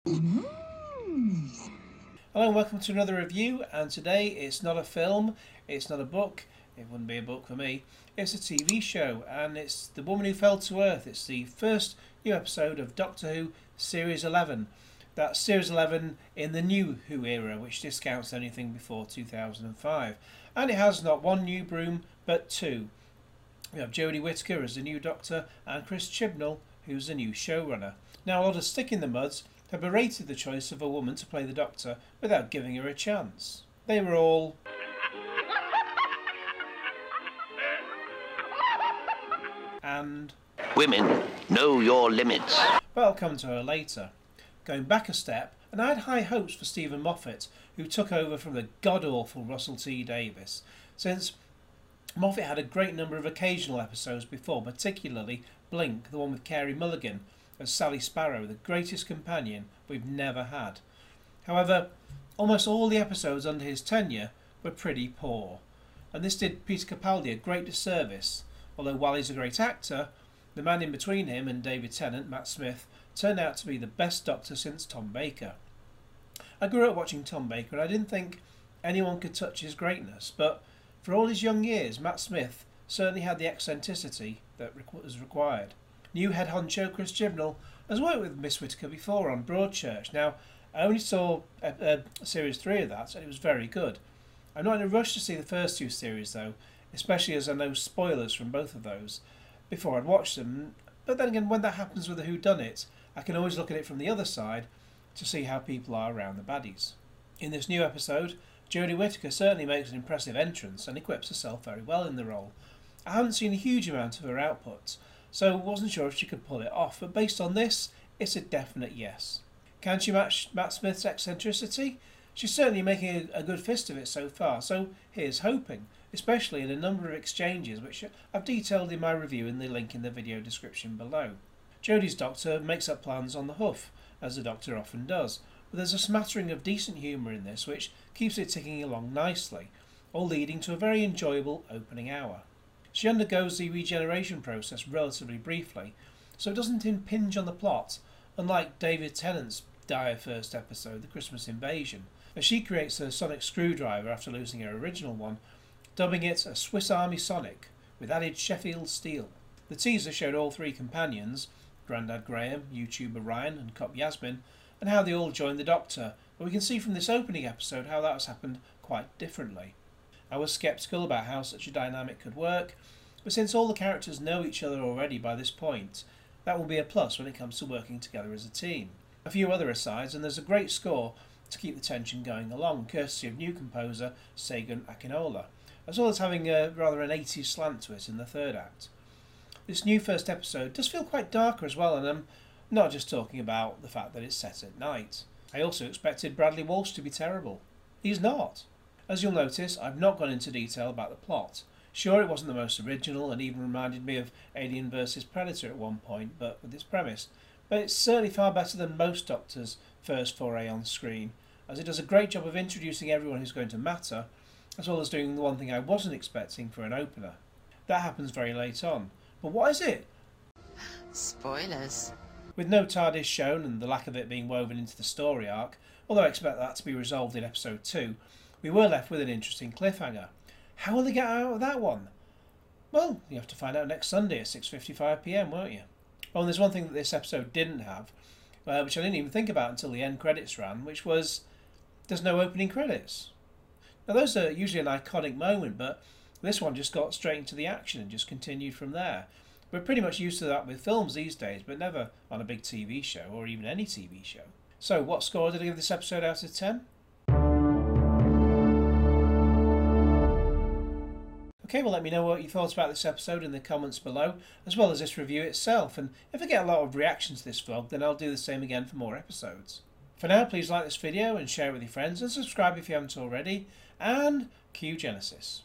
Mm. Hello and welcome to another review, and today it's not a film, it's not a book, it wouldn't be a book for me, it's a TV show, and it's The Woman Who Fell to Earth. It's the first new episode of Doctor Who Series 11. That's Series 11 in the new Who era, which discounts anything before 2005. And it has not one new broom, but two. We have Jodie Whittaker as the new Doctor, and Chris Chibnall, who's the new showrunner. Now, a lot of Stick in the Muds have berated the choice of a woman to play the Doctor without giving her a chance. They were all and Women, know your limits. but I'll come to her later. Going back a step, and I had high hopes for Stephen Moffat, who took over from the god-awful Russell T Davies, since Moffat had a great number of occasional episodes before, particularly Blink, the one with Carey Mulligan as Sally Sparrow, the greatest companion we've never had. However, almost all the episodes under his tenure were pretty poor, and this did Peter Capaldi a great disservice, although while he's a great actor, the man in between him and David Tennant, Matt Smith, turned out to be the best Doctor since Tom Baker. I grew up watching Tom Baker and I didn't think anyone could touch his greatness, but for all his young years, Matt Smith certainly had the eccentricity that was required. New head honcho Chris Chibnall has worked with Miss Whittaker before on Broadchurch. Now, I only saw Series 3 of that, and it was very good. I'm not in a rush to see the first two series though, especially as I know spoilers from both of those before I'd watch them. But then again, when that happens with a whodunit, I can always look at it from the other side to see how people are around the baddies. In this new episode, Jodie Whittaker certainly makes an impressive entrance and equips herself very well in the role. I haven't seen a huge amount of her output, so wasn't sure if she could pull it off, but based on this, it's a definite yes. Can she match Matt Smith's eccentricity? She's certainly making a good fist of it so far, so here's hoping, especially in a number of exchanges which I've detailed in my review in the link in the video description below. Jodie's Doctor makes up plans on the hoof, as the Doctor often does, but there's a smattering of decent humour in this which keeps it ticking along nicely, all leading to a very enjoyable opening hour. She undergoes the regeneration process relatively briefly, so it doesn't impinge on the plot, unlike David Tennant's dire first episode, The Christmas Invasion, as she creates a sonic screwdriver after losing her original one, dubbing it a Swiss Army Sonic, with added Sheffield steel. The teaser showed all three companions, Grandad Graham, YouTuber Ryan and Cop Yasmin, and how they all joined the Doctor, but we can see from this opening episode how that has happened quite differently. I was sceptical about how such a dynamic could work, but since all the characters know each other already by this point, that will be a plus when it comes to working together as a team. A few other asides, and there's a great score to keep the tension going along, courtesy of new composer Segun Akinola, as well as having rather an 80s slant to it in the third act. This new first episode does feel quite darker as well, and I'm not just talking about the fact that it's set at night. I also expected Bradley Walsh to be terrible. He's not. As you'll notice, I've not gone into detail about the plot. Sure, it wasn't the most original and even reminded me of Alien vs Predator at one point, but with its premise. But it's certainly far better than most Doctors' first foray on screen, as it does a great job of introducing everyone who's going to matter, as well as doing the one thing I wasn't expecting for an opener. That happens very late on. But what is it? Spoilers. With no TARDIS shown and the lack of it being woven into the story arc, although I expect that to be resolved in episode 2, we were left with an interesting cliffhanger. How will they get out of that one? Well, you have to find out next Sunday at 6:55 PM, won't you? Oh, and there's one thing that this episode didn't have, which I didn't even think about until the end credits ran, which was there's no opening credits. Now those are usually an iconic moment, but this one just got straight into the action and just continued from there. We're pretty much used to that with films these days, but never on a big TV show or even any TV show. So what score did I give this episode out of 10? Okay, well let me know what you thought about this episode in the comments below, as well as this review itself, and if I get a lot of reactions to this vlog, then I'll do the same again for more episodes. For now, please like this video and share it with your friends, and subscribe if you haven't already, and cue Genesis.